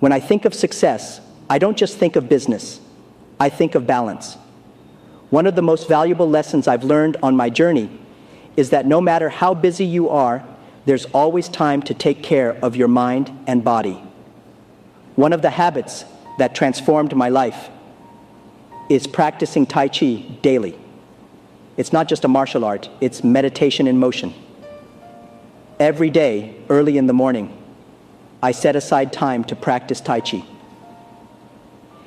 When I think of success, I don't just think of business. I think of balance. One of the most valuable lessons I've learned on my journey is that no matter how busy you are, there's always time to take care of your mind and body. One of the habits that transformed my life is practicing Tai Chi daily. It's not just a martial art, it's meditation in motion. Every day, early in the morning, I set aside time to practice Tai Chi.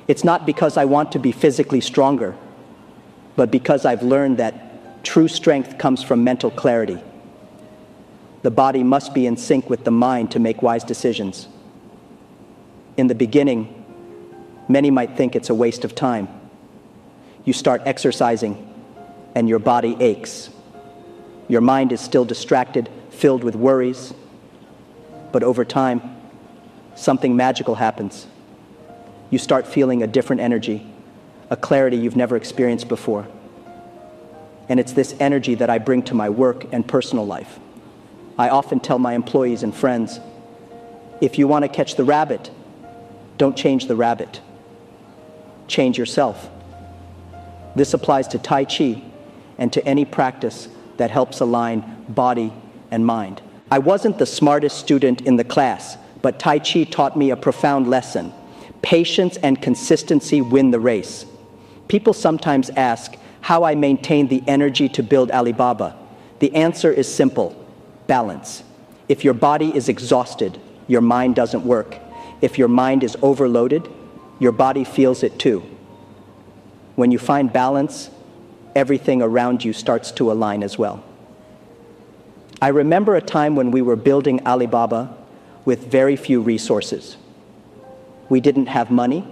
It's not because I want to be physically stronger, but because I've learned that true strength comes from mental clarity. The body must be in sync with the mind to make wise decisions. In the beginning, many might think it's a waste of time. You start exercising, and your body aches. Your mind is still distracted, filled with worries. But over time, something magical happens. You start feeling a different energy, a clarity you've never experienced before. And it's this energy that I bring to my work and personal life. I often tell my employees and friends, if you want to catch the rabbit, don't change the rabbit. Change yourself. This applies to Tai Chi and to any practice that helps align body and mind. I wasn't the smartest student in the class, but Tai Chi taught me a profound lesson. Patience and consistency win the race. People sometimes ask how I maintain the energy to build Alibaba. The answer is simple: balance. If your body is exhausted, your mind doesn't work. If your mind is overloaded, your body feels it too. When you find balance, everything around you starts to align as well. I remember a time when we were building Alibaba with very few resources. We didn't have money,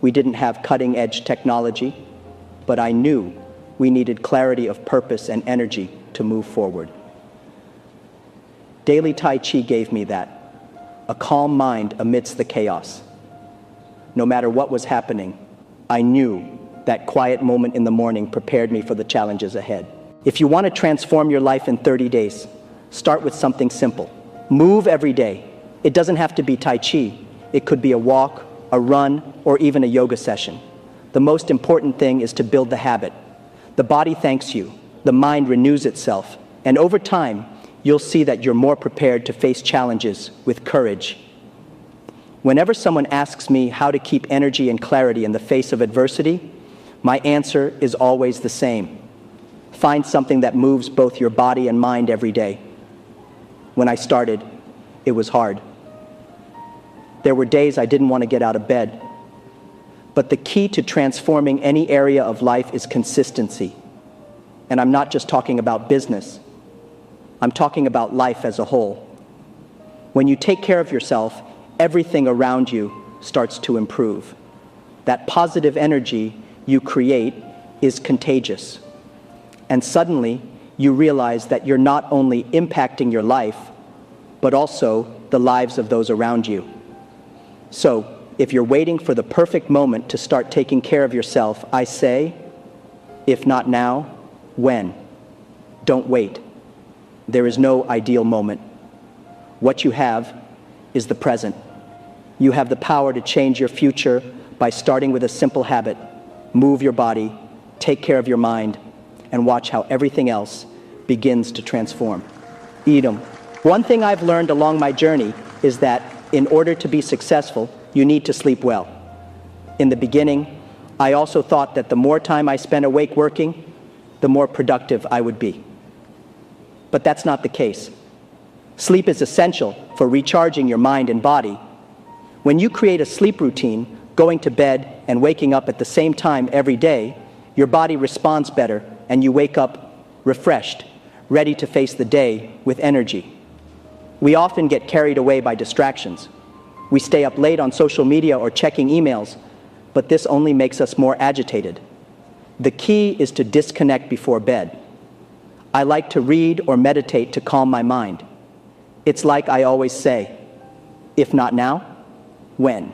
we didn't have cutting-edge technology, but I knew we needed clarity of purpose and energy to move forward. Daily Tai Chi gave me that, a calm mind amidst the chaos. No matter what was happening, I knew that quiet moment in the morning prepared me for the challenges ahead. If you want to transform your life in 30 days, start with something simple. Move every day. It doesn't have to be Tai Chi. It could be a walk, a run, or even a yoga session. The most important thing is to build the habit. The body thanks you, the mind renews itself, and over time, you'll see that you're more prepared to face challenges with courage. Whenever someone asks me how to keep energy and clarity in the face of adversity, my answer is always the same. Find something that moves both your body and mind every day. When I started, it was hard. There were days I didn't want to get out of bed. But the key to transforming any area of life is consistency. And I'm not just talking about business. I'm talking about life as a whole. When you take care of yourself, everything around you starts to improve. That positive energy you create is contagious. And suddenly, you realize that you're not only impacting your life, but also the lives of those around you. So, if you're waiting for the perfect moment to start taking care of yourself, I say, if not now, when? Don't wait. There is no ideal moment. What you have is the present. You have the power to change your future by starting with a simple habit. Move your body, take care of your mind, and watch how everything else begins to transform. Eat 'em. One thing I've learned along my journey is that in order to be successful, you need to sleep well. In the beginning, I also thought that the more time I spent awake working, the more productive I would be. But that's not the case. Sleep is essential for recharging your mind and body. When you create a sleep routine, going to bed and waking up at the same time every day, your body responds better and you wake up refreshed, ready to face the day with energy. We often get carried away by distractions. We stay up late on social media or checking emails, but this only makes us more agitated. The key is to disconnect before bed. I like to read or meditate to calm my mind. It's like I always say, if not now, when?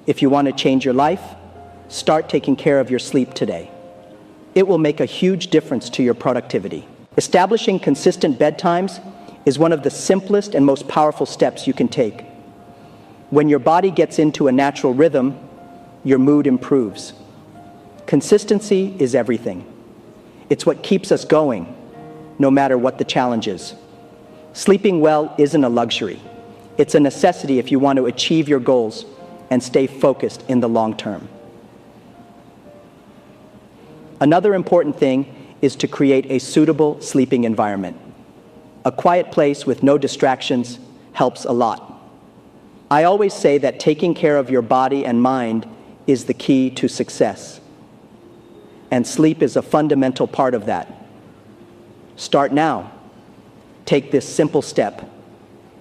If you want to change your life, start taking care of your sleep today. It will make a huge difference to your productivity. Establishing consistent bedtimes is one of the simplest and most powerful steps you can take. When your body gets into a natural rhythm, your mood improves. Consistency is everything. It's what keeps us going, no matter what the challenge is. Sleeping well isn't a luxury. It's a necessity if you want to achieve your goals and stay focused in the long term. Another important thing is to create a suitable sleeping environment. A quiet place with no distractions helps a lot. I always say that taking care of your body and mind is the key to success. And sleep is a fundamental part of that. Start now. Take this simple step,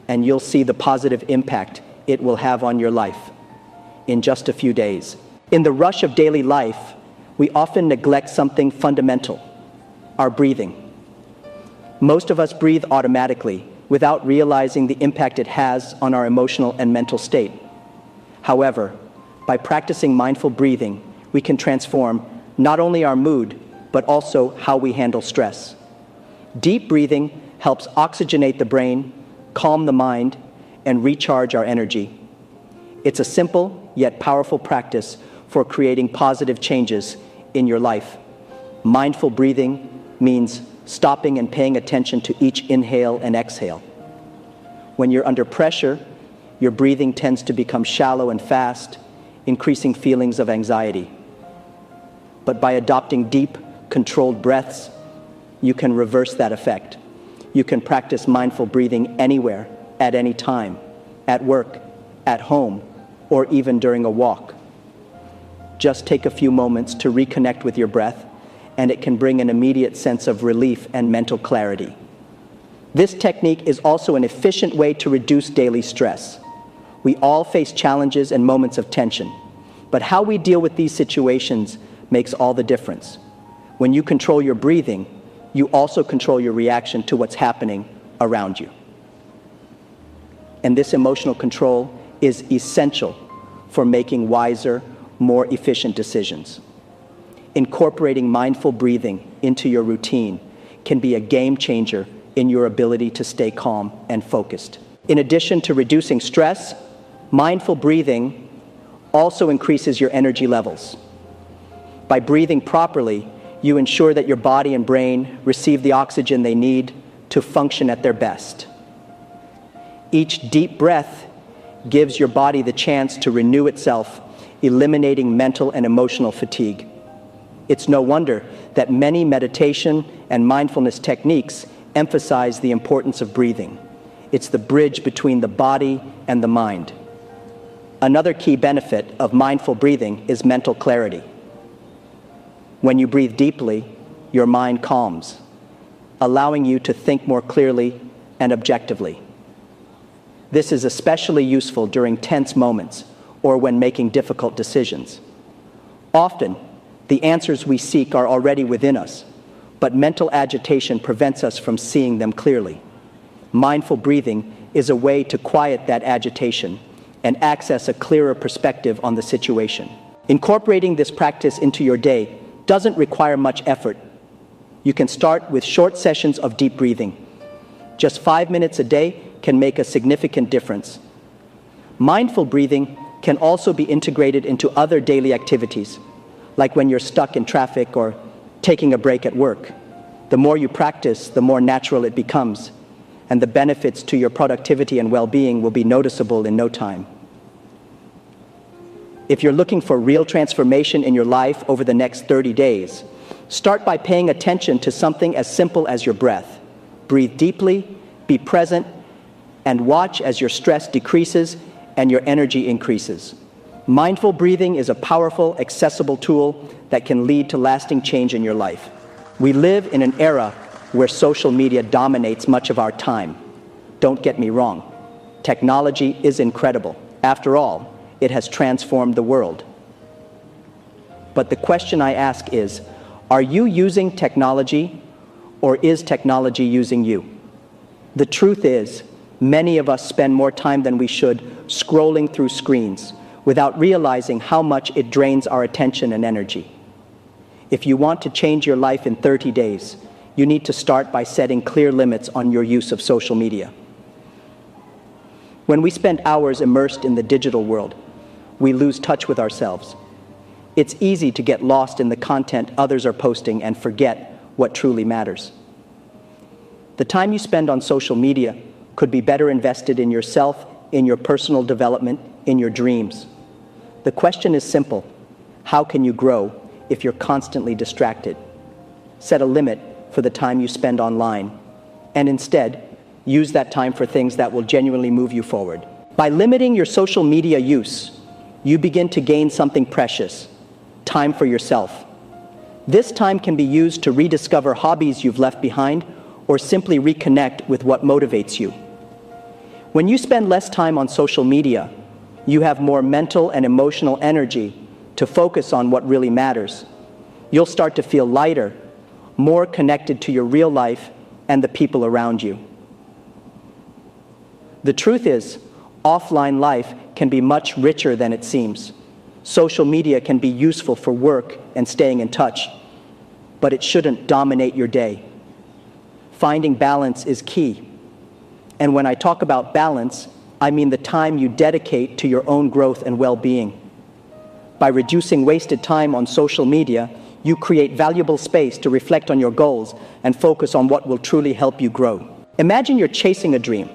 and you'll see the positive impact it will have on your life in just a few days. In the rush of daily life, we often neglect something fundamental: our breathing. Most of us breathe automatically without realizing the impact it has on our emotional and mental state. However, by practicing mindful breathing, we can transform not only our mood, but also how we handle stress. Deep breathing helps oxygenate the brain, calm the mind, and recharge our energy. It's a simple yet powerful practice for creating positive changes in your life. Mindful breathing means stopping and paying attention to each inhale and exhale. When you're under pressure, your breathing tends to become shallow and fast, increasing feelings of anxiety. But by adopting deep, controlled breaths, you can reverse that effect. You can practice mindful breathing anywhere, at any time, at work, at home, or even during a walk. Just take a few moments to reconnect with your breath, and it can bring an immediate sense of relief and mental clarity. This technique is also an efficient way to reduce daily stress. We all face challenges and moments of tension, but how we deal with these situations makes all the difference. When you control your breathing, you also control your reaction to what's happening around you. And this emotional control is essential for making wiser, more efficient decisions. Incorporating mindful breathing into your routine can be a game changer in your ability to stay calm and focused. In addition to reducing stress, mindful breathing also increases your energy levels. By breathing properly, you ensure that your body and brain receive the oxygen they need to function at their best. Each deep breath gives your body the chance to renew itself, eliminating mental and emotional fatigue. It's no wonder that many meditation and mindfulness techniques emphasize the importance of breathing. It's the bridge between the body and the mind. Another key benefit of mindful breathing is mental clarity. When you breathe deeply, your mind calms, allowing you to think more clearly and objectively. This is especially useful during tense moments or when making difficult decisions. Often, the answers we seek are already within us, but mental agitation prevents us from seeing them clearly. Mindful breathing is a way to quiet that agitation and access a clearer perspective on the situation. Incorporating this practice into your day doesn't require much effort. You can start with short sessions of deep breathing. Just 5 minutes a day can make a significant difference. Mindful breathing can also be integrated into other daily activities, like when you're stuck in traffic or taking a break at work. The more you practice, the more natural it becomes, and the benefits to your productivity and well-being will be noticeable in no time. If you're looking for real transformation in your life over the next 30 days, start by paying attention to something as simple as your breath. Breathe deeply, be present, and watch as your stress decreases and your energy increases. Mindful breathing is a powerful, accessible tool that can lead to lasting change in your life. We live in an era where social media dominates much of our time. Don't get me wrong. Technology is incredible. After all, it has transformed the world. But the question I ask is, are you using technology, or is technology using you? The truth is, many of us spend more time than we should scrolling through screens without realizing how much it drains our attention and energy. If you want to change your life in 30 days, you need to start by setting clear limits on your use of social media. When we spend hours immersed in the digital world, we lose touch with ourselves. It's easy to get lost in the content others are posting and forget what truly matters. The time you spend on social media could be better invested in yourself, in your personal development, in your dreams. The question is simple: how can you grow if you're constantly distracted? Set a limit for the time you spend online, and instead, use that time for things that will genuinely move you forward. By limiting your social media use, you begin to gain something precious: time for yourself. This time can be used to rediscover hobbies you've left behind or simply reconnect with what motivates you. When you spend less time on social media, you have more mental and emotional energy to focus on what really matters. You'll start to feel lighter, more connected to your real life and the people around you. The truth is, offline life can be much richer than it seems. Social media can be useful for work and staying in touch, but it shouldn't dominate your day. Finding balance is key. And when I talk about balance, I mean the time you dedicate to your own growth and well-being. By reducing wasted time on social media, you create valuable space to reflect on your goals and focus on what will truly help you grow. Imagine you're chasing a dream.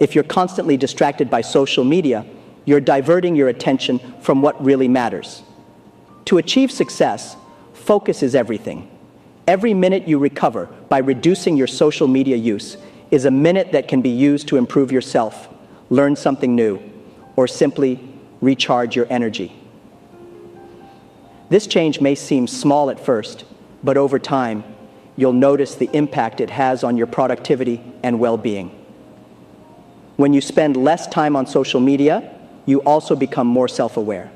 If you're constantly distracted by social media, you're diverting your attention from what really matters. To achieve success, focus is everything. Every minute you recover by reducing your social media use is a minute that can be used to improve yourself, learn something new, or simply recharge your energy. This change may seem small at first, but over time, you'll notice the impact it has on your productivity and well-being. When you spend less time on social media, you also become more self-aware.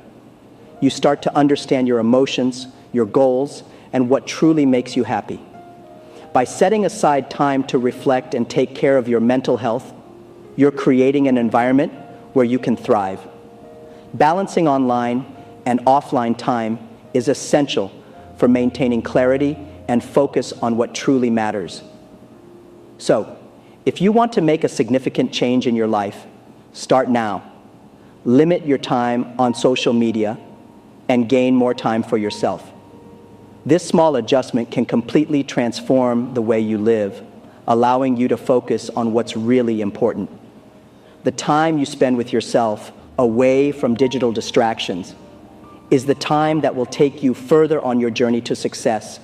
You start to understand your emotions, your goals, and what truly makes you happy. By setting aside time to reflect and take care of your mental health, you're creating an environment where you can thrive. Balancing online and offline time is essential for maintaining clarity and focus on what truly matters. So, if you want to make a significant change in your life, start now. Limit your time on social media and gain more time for yourself. This small adjustment can completely transform the way you live, allowing you to focus on what's really important. The time you spend with yourself, away from digital distractions, is the time that will take you further on your journey to success.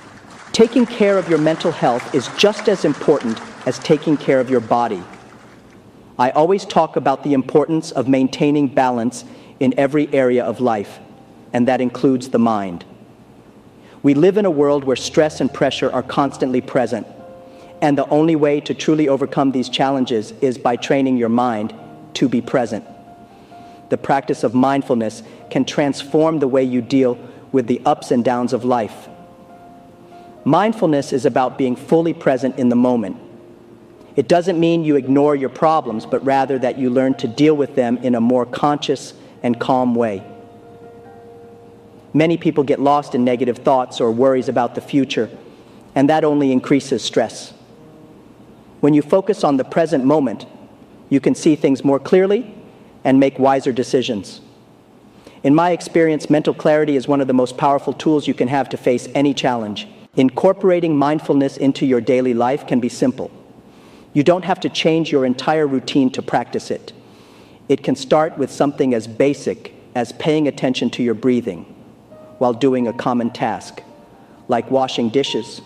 Taking care of your mental health is just as important as taking care of your body. I always talk about the importance of maintaining balance in every area of life, and that includes the mind. We live in a world where stress and pressure are constantly present, and the only way to truly overcome these challenges is by training your mind to be present. The practice of mindfulness can transform the way you deal with the ups and downs of life. Mindfulness is about being fully present in the moment. It doesn't mean you ignore your problems, but rather that you learn to deal with them in a more conscious and calm way. Many people get lost in negative thoughts or worries about the future, and that only increases stress. When you focus on the present moment, you can see things more clearly and make wiser decisions. In my experience, mental clarity is one of the most powerful tools you can have to face any challenge. Incorporating mindfulness into your daily life can be simple. You don't have to change your entire routine to practice it. It can start with something as basic as paying attention to your breathing while doing a common task, like washing dishes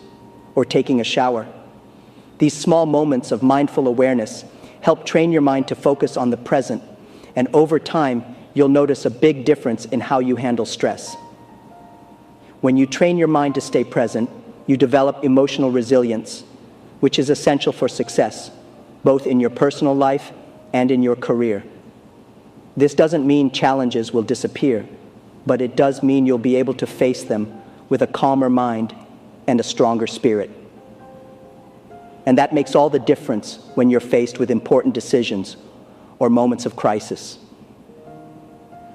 or taking a shower. These small moments of mindful awareness help train your mind to focus on the present, and over time, you'll notice a big difference in how you handle stress. When you train your mind to stay present, you develop emotional resilience, which is essential for success, both in your personal life and in your career. This doesn't mean challenges will disappear, but it does mean you'll be able to face them with a calmer mind and a stronger spirit. And that makes all the difference when you're faced with important decisions or moments of crisis.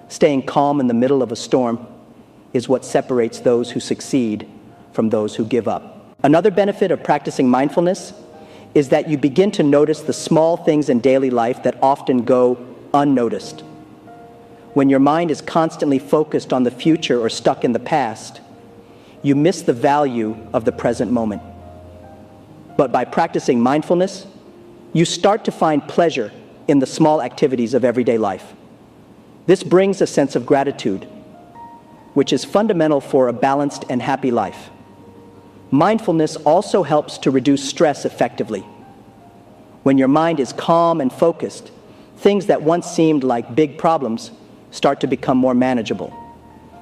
Staying calm in the middle of a storm is what separates those who succeed from those who give up. Another benefit of practicing mindfulness is that you begin to notice the small things in daily life that often go unnoticed. When your mind is constantly focused on the future or stuck in the past, you miss the value of the present moment. But by practicing mindfulness, you start to find pleasure in the small activities of everyday life. This brings a sense of gratitude, which is fundamental for a balanced and happy life. Mindfulness also helps to reduce stress effectively. When your mind is calm and focused, things that once seemed like big problems start to become more manageable.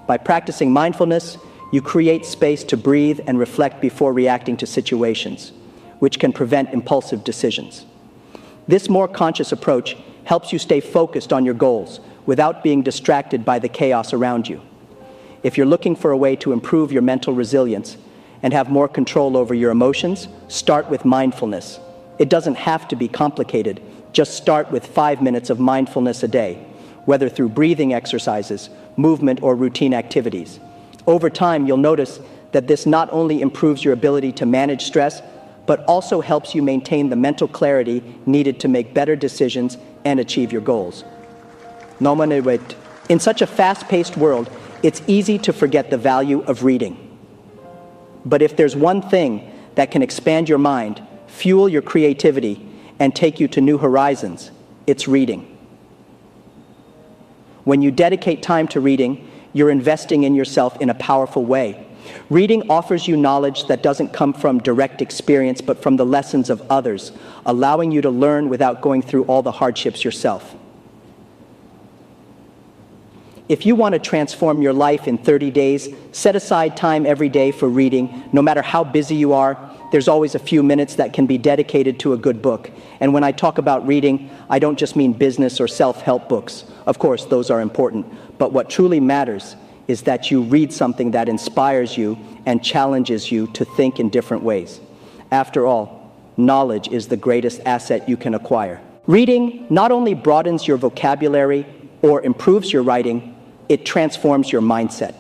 By practicing mindfulness, you create space to breathe and reflect before reacting to situations, which can prevent impulsive decisions. This more conscious approach helps you stay focused on your goals without being distracted by the chaos around you. If you're looking for a way to improve your mental resilience and have more control over your emotions, start with mindfulness. It doesn't have to be complicated. Just start with 5 minutes of mindfulness a day, whether through breathing exercises, movement, or routine activities. Over time, you'll notice that this not only improves your ability to manage stress, but also helps you maintain the mental clarity needed to make better decisions and achieve your goals. In such a fast-paced world, it's easy to forget the value of reading. But if there's one thing that can expand your mind, fuel your creativity, and take you to new horizons, it's reading. When you dedicate time to reading, you're investing in yourself in a powerful way. Reading offers you knowledge that doesn't come from direct experience, but from the lessons of others, allowing you to learn without going through all the hardships yourself. If you want to transform your life in 30 days, set aside time every day for reading. No matter how busy you are, there's always a few minutes that can be dedicated to a good book. And when I talk about reading, I don't just mean business or self-help books. Of course, those are important. But what truly matters is that you read something that inspires you and challenges you to think in different ways. After all, knowledge is the greatest asset you can acquire. Reading not only broadens your vocabulary or improves your writing, it transforms your mindset.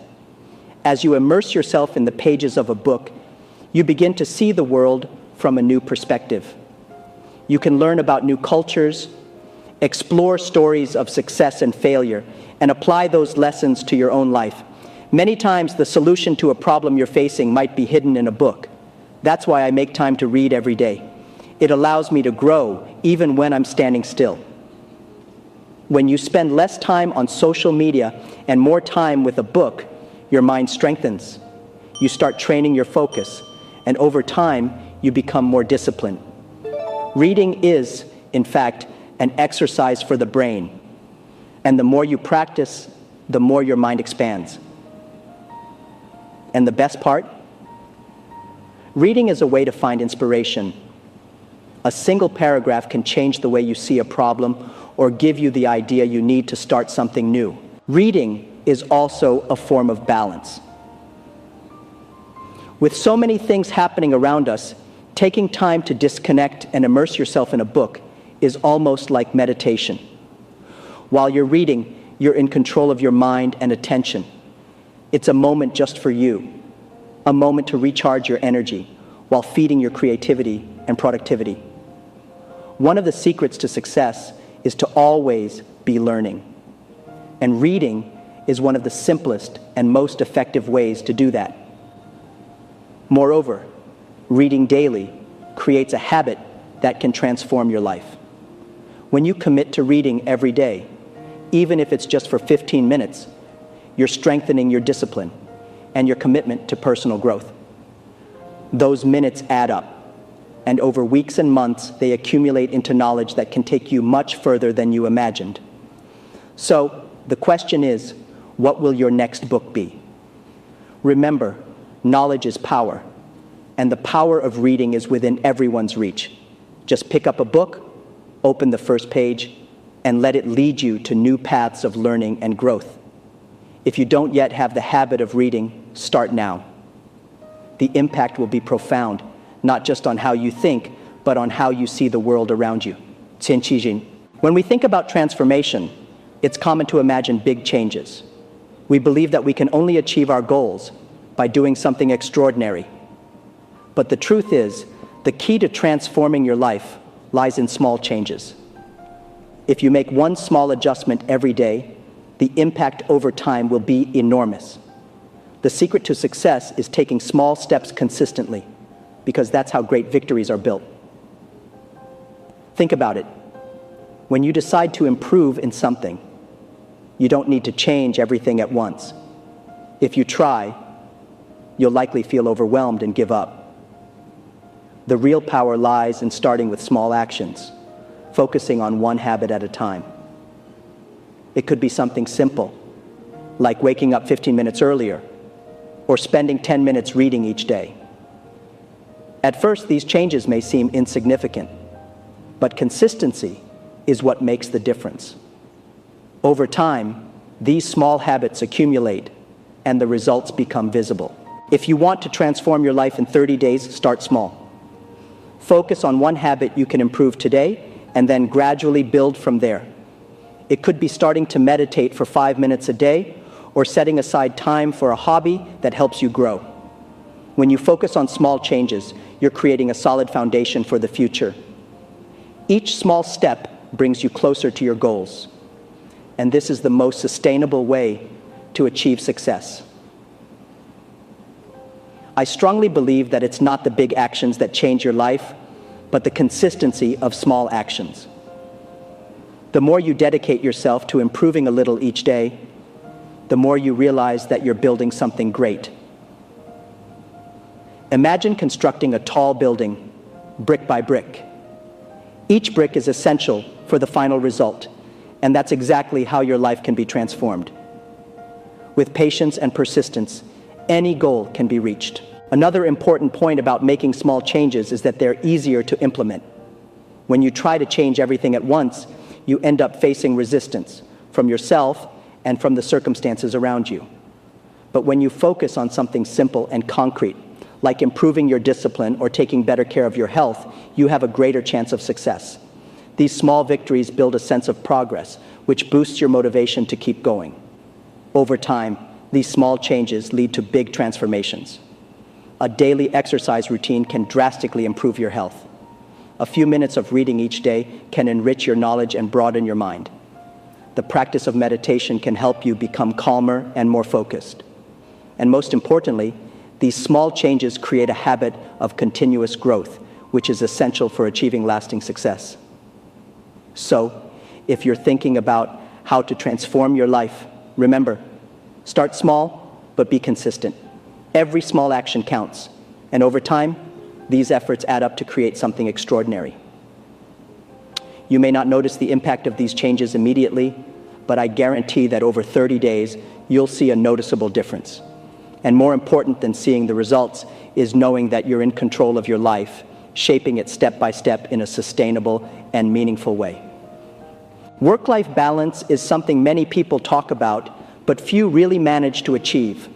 As you immerse yourself in the pages of a book, you begin to see the world from a new perspective. You can learn about new cultures, explore stories of success and failure, and apply those lessons to your own life. Many times, the solution to a problem you're facing might be hidden in a book. That's why I make time to read every day. It allows me to grow even when I'm standing still. When you spend less time on social media and more time with a book, your mind strengthens. You start training your focus, and over time, you become more disciplined. Reading is, in fact, an exercise for the brain. And the more you practice, the more your mind expands. And the best part? Reading is a way to find inspiration. A single paragraph can change the way you see a problem or give you the idea you need to start something new. Reading is also a form of balance. With so many things happening around us, taking time to disconnect and immerse yourself in a book is almost like meditation. While you're reading, you're in control of your mind and attention. It's a moment just for you, a moment to recharge your energy while feeding your creativity and productivity. One of the secrets to success is to always be learning. And reading is one of the simplest and most effective ways to do that. Moreover, reading daily creates a habit that can transform your life. When you commit to reading every day, even if it's just for 15 minutes, you're strengthening your discipline and your commitment to personal growth. Those minutes add up, and over weeks and months, they accumulate into knowledge that can take you much further than you imagined. So, the question is, what will your next book be? Remember, knowledge is power, and the power of reading is within everyone's reach. Just pick up a book, open the first page, and let it lead you to new paths of learning and growth. If you don't yet have the habit of reading, start now. The impact will be profound, not just on how you think, but on how you see the world around you. When we think about transformation, it's common to imagine big changes. We believe that we can only achieve our goals by doing something extraordinary. But the truth is, the key to transforming your life lies in small changes. If you make one small adjustment every day, the impact over time will be enormous. The secret to success is taking small steps consistently, because that's how great victories are built. Think about it. When you decide to improve in something, you don't need to change everything at once. If you try, you'll likely feel overwhelmed and give up. The real power lies in starting with small actions, focusing on one habit at a time. It could be something simple, like waking up 15 minutes earlier, or spending 10 minutes reading each day. At first, these changes may seem insignificant, but consistency is what makes the difference. Over time, these small habits accumulate, and the results become visible. If you want to transform your life in 30 days, start small. Focus on one habit you can improve today, and then gradually build from there. It could be starting to meditate for 5 minutes a day, or setting aside time for a hobby that helps you grow. When you focus on small changes, you're creating a solid foundation for the future. Each small step brings you closer to your goals, and this is the most sustainable way to achieve success. I strongly believe that it's not the big actions that change your life, but the consistency of small actions. The more you dedicate yourself to improving a little each day, the more you realize that you're building something great. Imagine constructing a tall building, brick by brick. Each brick is essential for the final result, and that's exactly how your life can be transformed. With patience and persistence, any goal can be reached. Another important point about making small changes is that they're easier to implement. When you try to change everything at once, you end up facing resistance from yourself and from the circumstances around you. But when you focus on something simple and concrete, like improving your discipline or taking better care of your health, you have a greater chance of success. These small victories build a sense of progress, which boosts your motivation to keep going. Over time, these small changes lead to big transformations. A daily exercise routine can drastically improve your health. A few minutes of reading each day can enrich your knowledge and broaden your mind. The practice of meditation can help you become calmer and more focused. And most importantly, these small changes create a habit of continuous growth, which is essential for achieving lasting success. So, if you're thinking about how to transform your life, remember, start small, but be consistent. Every small action counts, and over time, these efforts add up to create something extraordinary. You may not notice the impact of these changes immediately, but I guarantee that over 30 days, you'll see a noticeable difference. And more important than seeing the results is knowing that you're in control of your life, shaping it step by step in a sustainable and meaningful way. Work-life balance is something many people talk about, but few really manage to achieve.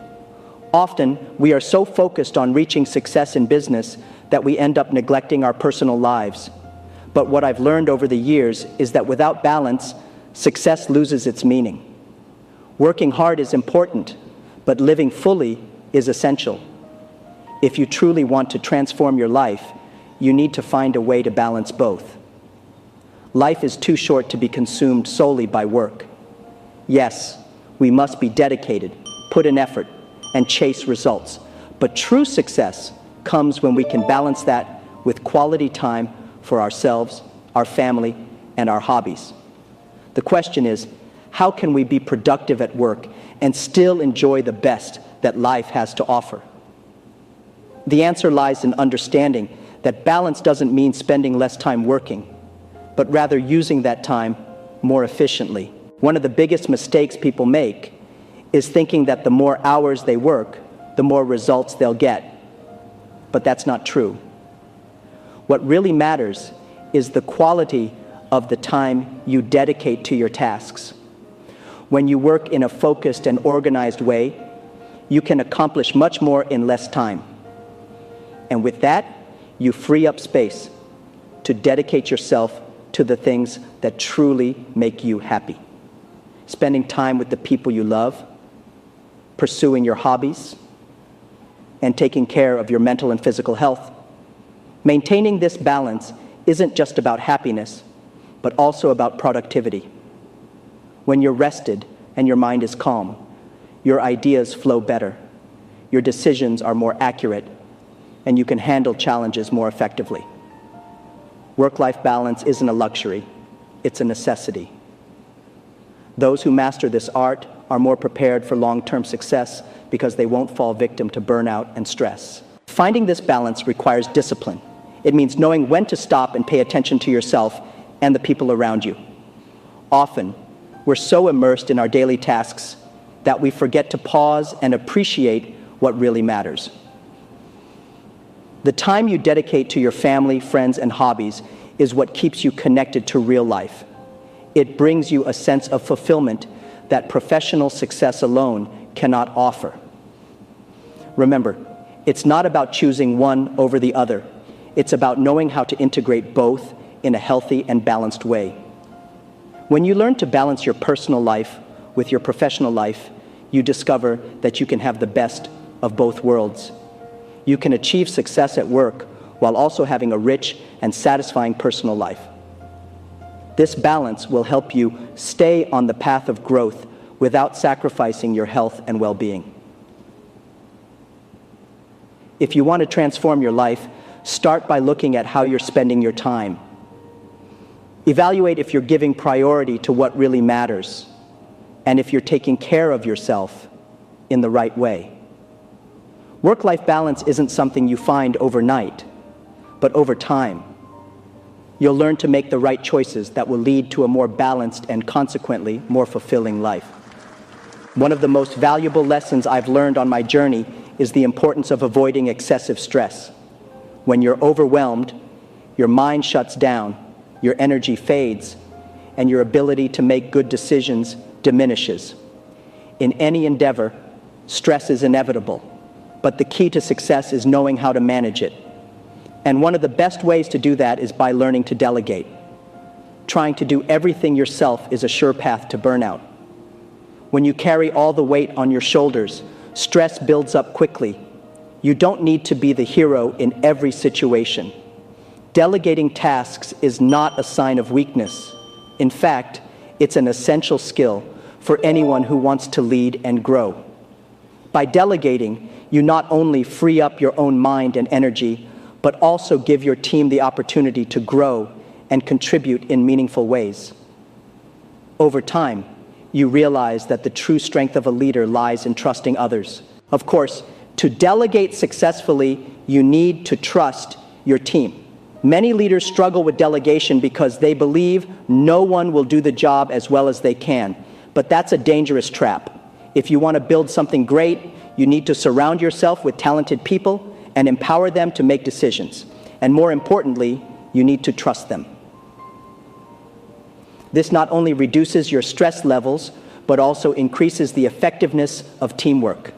Often, we are so focused on reaching success in business that we end up neglecting our personal lives. But what I've learned over the years is that without balance, success loses its meaning. Working hard is important, but living fully is essential. If you truly want to transform your life, you need to find a way to balance both. Life is too short to be consumed solely by work. Yes, we must be dedicated, put in effort, and chase results. But true success comes when we can balance that with quality time for ourselves, our family, and our hobbies. The question is, how can we be productive at work and still enjoy the best that life has to offer? The answer lies in understanding that balance doesn't mean spending less time working, but rather using that time more efficiently. One of the biggest mistakes people make is thinking that the more hours they work, the more results they'll get. But that's not true. What really matters is the quality of the time you dedicate to your tasks. When you work in a focused and organized way, you can accomplish much more in less time. And with that, you free up space to dedicate yourself to the things that truly make you happy. Spending time with the people you love, pursuing your hobbies, and taking care of your mental and physical health. Maintaining this balance isn't just about happiness, but also about productivity. When you're rested and your mind is calm, your ideas flow better, your decisions are more accurate, and you can handle challenges more effectively. Work-life balance isn't a luxury, it's a necessity. Those who master this art are more prepared for long-term success because they won't fall victim to burnout and stress. Finding this balance requires discipline. It means knowing when to stop and pay attention to yourself and the people around you. Often, we're so immersed in our daily tasks that we forget to pause and appreciate what really matters. The time you dedicate to your family, friends, and hobbies is what keeps you connected to real life. It brings you a sense of fulfillment that professional success alone cannot offer. Remember, it's not about choosing one over the other. It's about knowing how to integrate both in a healthy and balanced way. When you learn to balance your personal life with your professional life, you discover that you can have the best of both worlds. You can achieve success at work while also having a rich and satisfying personal life. This balance will help you stay on the path of growth without sacrificing your health and well-being. If you want to transform your life, start by looking at how you're spending your time. Evaluate if you're giving priority to what really matters, and if you're taking care of yourself in the right way. Work-life balance isn't something you find overnight, but over time. You'll learn to make the right choices that will lead to a more balanced and consequently more fulfilling life. One of the most valuable lessons I've learned on my journey is the importance of avoiding excessive stress. When you're overwhelmed, your mind shuts down, your energy fades, and your ability to make good decisions diminishes. In any endeavor, stress is inevitable, but the key to success is knowing how to manage it. And one of the best ways to do that is by learning to delegate. Trying to do everything yourself is a sure path to burnout. When you carry all the weight on your shoulders, stress builds up quickly. You don't need to be the hero in every situation. Delegating tasks is not a sign of weakness. In fact, it's an essential skill for anyone who wants to lead and grow. By delegating, you not only free up your own mind and energy, but also give your team the opportunity to grow and contribute in meaningful ways. Over time, you realize that the true strength of a leader lies in trusting others. Of course, to delegate successfully, you need to trust your team. Many leaders struggle with delegation because they believe no one will do the job as well as they can. But that's a dangerous trap. If you want to build something great, you need to surround yourself with talented people and empower them to make decisions. And more importantly, you need to trust them. This not only reduces your stress levels, but also increases the effectiveness of teamwork.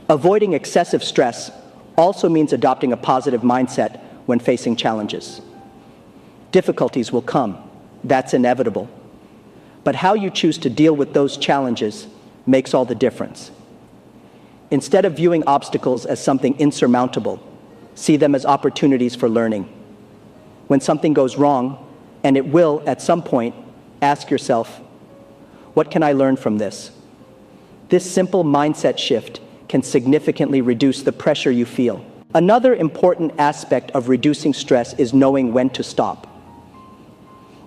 Avoiding excessive stress also means adopting a positive mindset when facing challenges. Difficulties will come, that's inevitable. But how you choose to deal with those challenges makes all the difference. Instead of viewing obstacles as something insurmountable, see them as opportunities for learning. When something goes wrong, and it will at some point, ask yourself, what can I learn from this? This simple mindset shift can significantly reduce the pressure you feel. Another important aspect of reducing stress is knowing when to stop.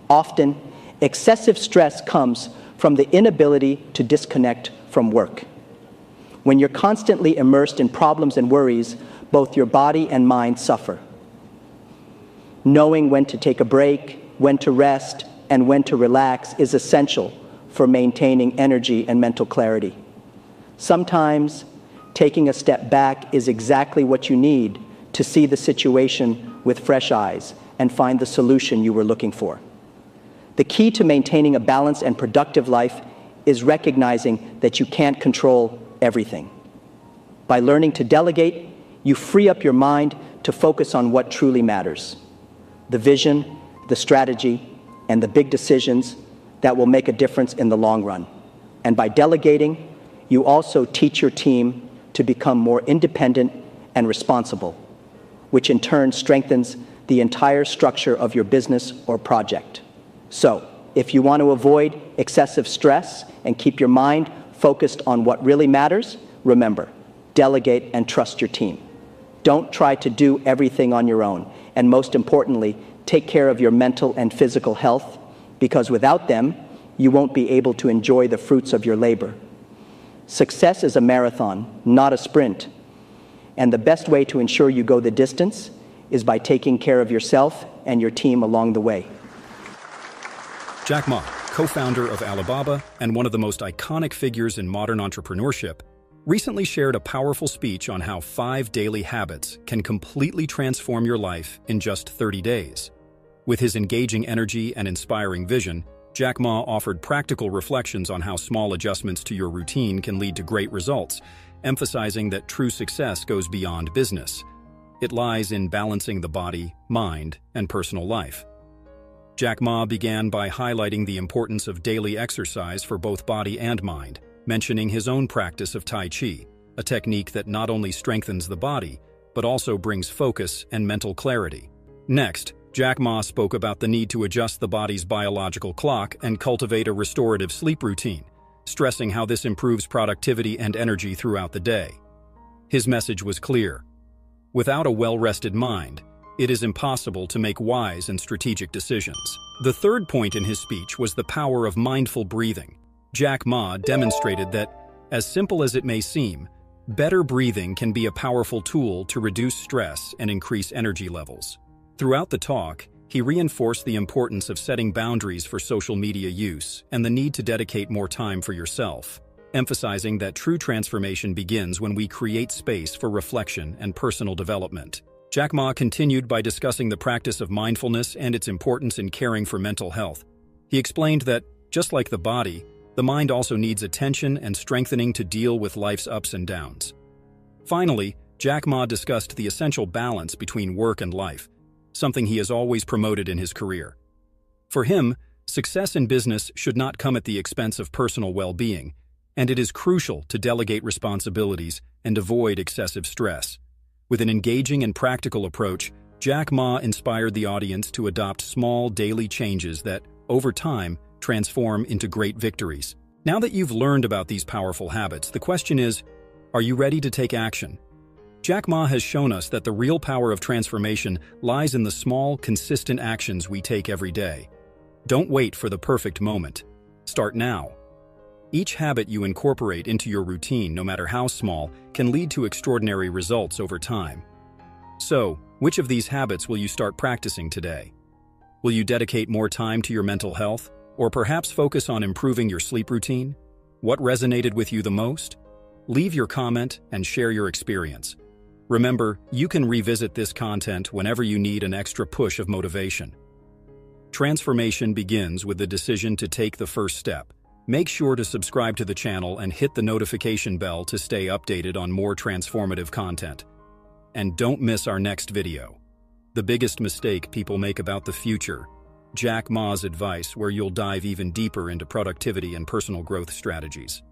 Often, excessive stress comes from the inability to disconnect from work. When you're constantly immersed in problems and worries, both your body and mind suffer. Knowing when to take a break, when to rest, and when to relax is essential for maintaining energy and mental clarity. Sometimes, taking a step back is exactly what you need to see the situation with fresh eyes and find the solution you were looking for. The key to maintaining a balanced and productive life is recognizing that you can't control everything. By learning to delegate, you free up your mind to focus on what truly matters: the vision, the strategy, and the big decisions that will make a difference in the long run. And by delegating, you also teach your team to become more independent and responsible, which in turn strengthens the entire structure of your business or project. So, if you want to avoid excessive stress and keep your mind focused on what really matters, remember, delegate and trust your team. Don't try to do everything on your own. And most importantly, take care of your mental and physical health, because without them, you won't be able to enjoy the fruits of your labor. Success is a marathon, not a sprint. And the best way to ensure you go the distance is by taking care of yourself and your team along the way. Jack Ma, co-founder of Alibaba and one of the most iconic figures in modern entrepreneurship, recently shared a powerful speech on how 5 daily habits can completely transform your life in just 30 days. With his engaging energy and inspiring vision, Jack Ma offered practical reflections on how small adjustments to your routine can lead to great results, emphasizing that true success goes beyond business. It lies in balancing the body, mind, and personal life. Jack Ma began by highlighting the importance of daily exercise for both body and mind, mentioning his own practice of Tai Chi, a technique that not only strengthens the body, but also brings focus and mental clarity. Next, Jack Ma spoke about the need to adjust the body's biological clock and cultivate a restorative sleep routine, stressing how this improves productivity and energy throughout the day. His message was clear. Without a well-rested mind, it is impossible to make wise and strategic decisions. The third point in his speech was the power of mindful breathing. Jack Ma demonstrated that, as simple as it may seem, better breathing can be a powerful tool to reduce stress and increase energy levels. Throughout the talk, he reinforced the importance of setting boundaries for social media use and the need to dedicate more time for yourself, emphasizing that true transformation begins when we create space for reflection and personal development. Jack Ma continued by discussing the practice of mindfulness and its importance in caring for mental health. He explained that, just like the body, the mind also needs attention and strengthening to deal with life's ups and downs. Finally, Jack Ma discussed the essential balance between work and life, something he has always promoted in his career. For him, success in business should not come at the expense of personal well-being, and it is crucial to delegate responsibilities and avoid excessive stress. With an engaging and practical approach, Jack Ma inspired the audience to adopt small daily changes that, over time, transform into great victories. Now that you've learned about these powerful habits, the question is, are you ready to take action? Jack Ma has shown us that the real power of transformation lies in the small, consistent actions we take every day. Don't wait for the perfect moment. Start now. Each habit you incorporate into your routine, no matter how small, can lead to extraordinary results over time. So, which of these habits will you start practicing today? Will you dedicate more time to your mental health? Or perhaps focus on improving your sleep routine? What resonated with you the most? Leave your comment and share your experience. Remember, you can revisit this content whenever you need an extra push of motivation. Transformation begins with the decision to take the first step. Make sure to subscribe to the channel and hit the notification bell to stay updated on more transformative content. And don't miss our next video. The biggest mistake people make about the future. Jack Ma's advice, where you'll dive even deeper into productivity and personal growth strategies.